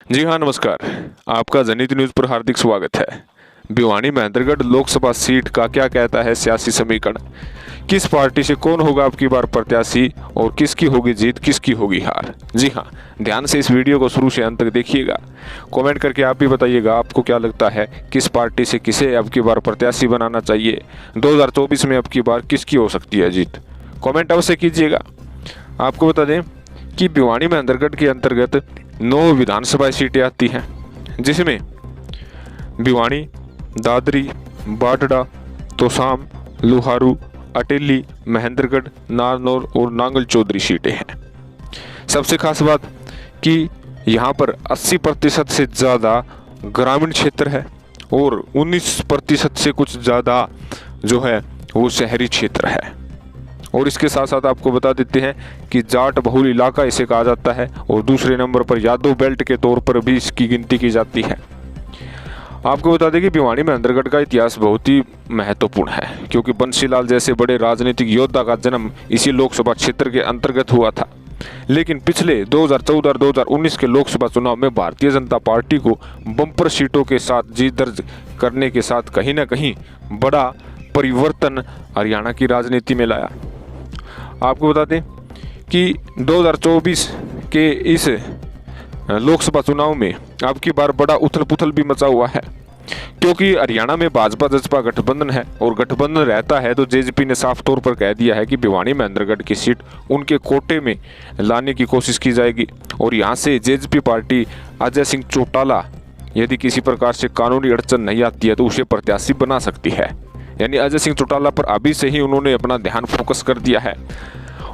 जी हाँ, नमस्कार। आपका जनहित न्यूज़ पर हार्दिक स्वागत है। भिवानी महेंद्रगढ़ लोकसभा सीट का क्या कहता है सियासी समीकरण? किस पार्टी से कौन होगा अब की बार प्रत्याशी और किसकी होगी जीत, किसकी होगी हार? जी हाँ, ध्यान से इस वीडियो को शुरू से अंत तक देखिएगा। कमेंट करके आप भी बताइएगा आपको क्या लगता है, किस पार्टी से किसे अब की बार प्रत्याशी बनाना चाहिए। 2024 में अब की बार किसकी हो सकती है जीत? कमेंट अवश्य कीजिएगा। आपको बता दें कि भिवानी महेंद्रगढ़ के अंतर्गत 9 विधानसभा सीटें आती हैं, जिसमें भिवानी, दादरी, बाटड़ा, तोसाम, लुहारू, अटेली, महेंद्रगढ़, नारनौल और नांगल चौधरी सीटें हैं। सबसे खास बात कि यहाँ पर 80% से ज़्यादा ग्रामीण क्षेत्र है और 19% से कुछ ज़्यादा जो है वो शहरी क्षेत्र है। और इसके साथ साथ आपको बता देते हैं कि जाट बहुल इलाका इसे कहा जाता है और दूसरे नंबर पर यादव बेल्ट के तौर पर भी इसकी गिनती की जाती है। आपको बता दें कि भिवानी महेंद्रगढ़ का इतिहास बहुत ही महत्वपूर्ण है, क्योंकि बंसीलाल जैसे बड़े राजनीतिक योद्धा का जन्म इसी लोकसभा क्षेत्र के अंतर्गत हुआ था। लेकिन पिछले 2014 और 2019 के लोकसभा चुनाव में भारतीय जनता पार्टी को बम्पर सीटों के साथ जीत दर्ज करने के साथ कहीं ना कहीं बड़ा परिवर्तन हरियाणा की राजनीति में लाया। आपको बता दें कि 2024 के इस लोकसभा चुनाव में अब की बार बड़ा उथल पुथल भी मचा हुआ है, क्योंकि हरियाणा में भाजपा जसपा गठबंधन है और गठबंधन रहता है तो जेजेपी ने साफ तौर पर कह दिया है कि भिवानी महेंद्रगढ़ की सीट उनके कोटे में लाने की कोशिश की जाएगी। और यहाँ से जेजेपी पार्टी अजय सिंह चौटाला यदि किसी प्रकार से कानूनी अड़चन नहीं आती है तो उसे प्रत्याशी बना सकती है। यानी अजय सिंह चौटाला पर अभी से ही उन्होंने अपना ध्यान फोकस कर दिया है।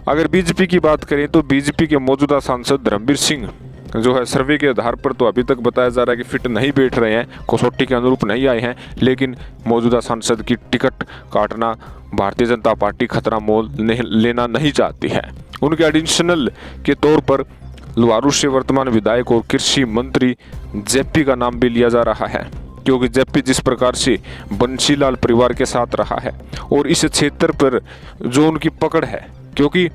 अगर बीजेपी की बात करें तो बीजेपी के मौजूदा सांसद धर्मवीर सिंह जो है सर्वे के आधार पर तो अभी तक बताया जा रहा है कि फिट नहीं बैठ रहे हैं, कसौटी के अनुरूप नहीं आए हैं, लेकिन मौजूदा सांसद की टिकट काटना भारतीय जनता पार्टी खतरा मोल लेना नहीं चाहती है। उनके एडिशनल के तौर पर लुहारू से वर्तमान विधायक और कृषि मंत्री जेपी का नाम भी लिया जा रहा है, क्योंकि जेपी जिस प्रकार से बंसीलाल परिवार के साथ रहा है और इस क्षेत्र पर जो उनकी पकड़ है, क्योंकि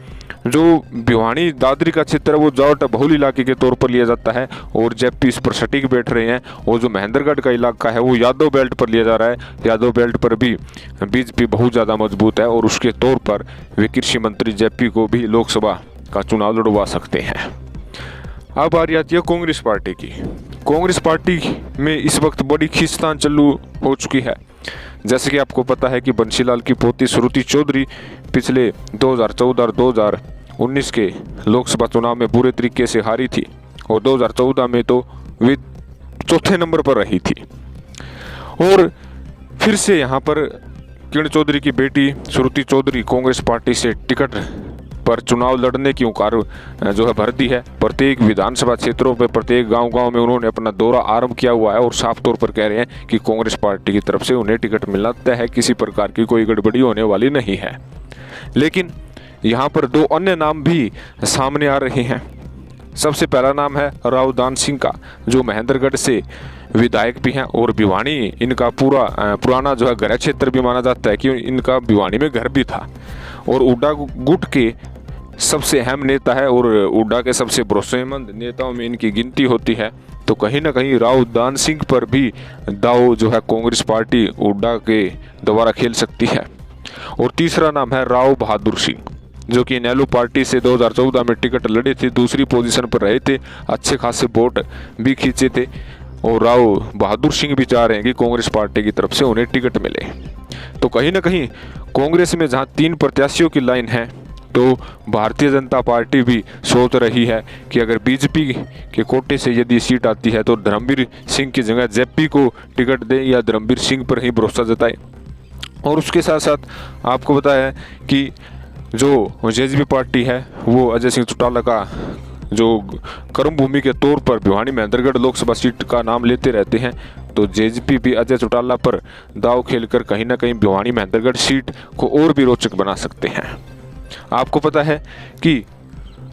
जो भिवानी दादरी का क्षेत्र है वो जाट बहुल इलाके के तौर पर लिया जाता है और जेपी इस पर सटीक बैठ रहे हैं। और जो महेंद्रगढ़ का इलाका है वो यादव बेल्ट पर लिया जा रहा है। यादव बेल्ट पर भी बीजेपी बहुत ज़्यादा मजबूत है और उसके तौर पर वे कृषि मंत्री जेपी को भी लोकसभा का चुनाव लड़वा सकते हैं। अब बारी आती है कांग्रेस पार्टी की। कांग्रेस पार्टी में इस वक्त बड़ी खींचतान चालू हो चुकी है। जैसे कि आपको पता है कि बंसीलाल की पोती श्रुति चौधरी पिछले 2014 और 2019 के लोकसभा चुनाव में बुरे तरीके से हारी थी और 2014 में तो वे चौथे नंबर पर रही थी। और फिर से यहाँ पर किरण चौधरी की बेटी श्रुति चौधरी कांग्रेस पार्टी से टिकट पर चुनाव लड़ने की उकार जो है भर दी है। प्रत्येक विधानसभा क्षेत्रों पर प्रत्येक गांव-गांव में उन्होंने अपना दौरा आरंभ किया हुआ है और साफ तौर पर कह रहे हैं कि कांग्रेस पार्टी की तरफ से उन्हें टिकट मिलना तय है, किसी प्रकार की कोई गड़बड़ी होने वाली नहीं है। लेकिन यहाँ पर 2 अन्य नाम भी सामने आ रहे हैं। सबसे पहला नाम है राव दान सिंह का, जो महेंद्रगढ़ से विधायक भी हैं और भिवानी इनका पुराना जो है गृह क्षेत्र भी माना जाता है कि इनका भिवानी में घर भी था और उड्डा गुट के सबसे अहम नेता है और उड्डा के सबसे भरोसेमंद नेताओं में इनकी गिनती होती है। तो कहीं ना कहीं राव दान सिंह पर भी दाव जो है कांग्रेस पार्टी उड्डा के द्वारा खेल सकती है। और तीसरा नाम है राव बहादुर सिंह, जो कि नेहरू पार्टी से 2014 में टिकट लड़े थे, दूसरी पोजीशन पर रहे थे, अच्छे खासे वोट भी खींचे थे और राव बहादुर सिंह भी चाह रहे हैं कि कांग्रेस पार्टी की तरफ से उन्हें टिकट मिले। तो कहीं ना कहीं कांग्रेस में जहां 3 प्रत्याशियों की लाइन है तो भारतीय जनता पार्टी भी सोच रही है कि अगर बीजेपी के कोटे से यदि सीट आती है तो धर्मवीर सिंह की जगह जेपी को टिकट दें या धर्मवीर सिंह पर ही भरोसा जताएं। और उसके साथ साथ आपको बताया कि जो जेजेपी पार्टी है वो अजय सिंह चौटाला का जो कर्मभूमि के तौर पर भिवानी महेंद्रगढ़ लोकसभा सीट का नाम लेते रहते हैं, तो जेजेपी भी अजय चौटाला पर दाव खेलकर कहीं ना कहीं भिवानी महेंद्रगढ़ सीट को और भी रोचक बना सकते हैं। आपको पता है कि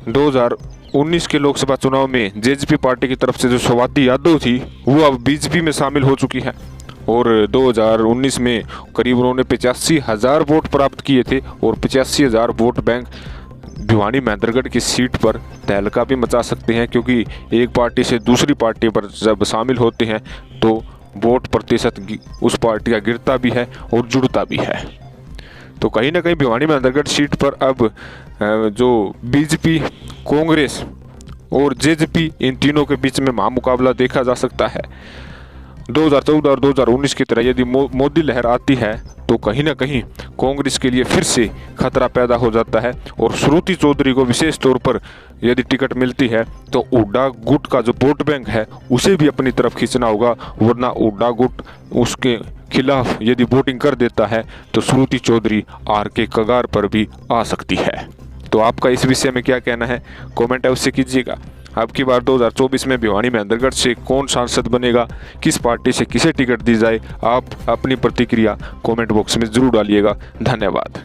2019 के लोकसभा चुनाव में जेजेपी पार्टी की तरफ से जो स्वाति यादव थी वो अब बीजेपी में शामिल हो चुकी है और 2019 में करीब उन्होंने 85,000 वोट प्राप्त किए थे और 85,000 वोट बैंक भिवानी महेंद्रगढ़ की सीट पर तहलका भी मचा सकते हैं, क्योंकि एक पार्टी से दूसरी पार्टी पर जब शामिल होते हैं तो वोट प्रतिशत उस पार्टी का गिरता भी है और जुड़ता भी है। तो कहीं ना कहीं भिवानी महेंद्रगढ़ सीट पर अब जो बीजेपी, कांग्रेस और जेजेपी, इन तीनों के बीच में महामुकाबला देखा जा सकता है। 2014 और 2019 की तरह यदि मोदी लहर आती है तो कहीं ना कहीं कांग्रेस के लिए फिर से खतरा पैदा हो जाता है, और श्रुति चौधरी को विशेष तौर पर यदि टिकट मिलती है तो हुड्डा गुट का जो वोट बैंक है उसे भी अपनी तरफ खींचना होगा, वरना हुड्डा गुट उसके खिलाफ यदि वोटिंग कर देता है तो श्रुति चौधरी हार के कगार पर भी आ सकती है। तो आपका इस विषय में क्या कहना है, कमेंट अवश्य कीजिएगा। अब की बार 2024 में भिवानी महेंद्रगढ़ से कौन सांसद बनेगा, किस पार्टी से किसे टिकट दी जाए, आप अपनी प्रतिक्रिया कमेंट बॉक्स में जरूर डालिएगा। धन्यवाद।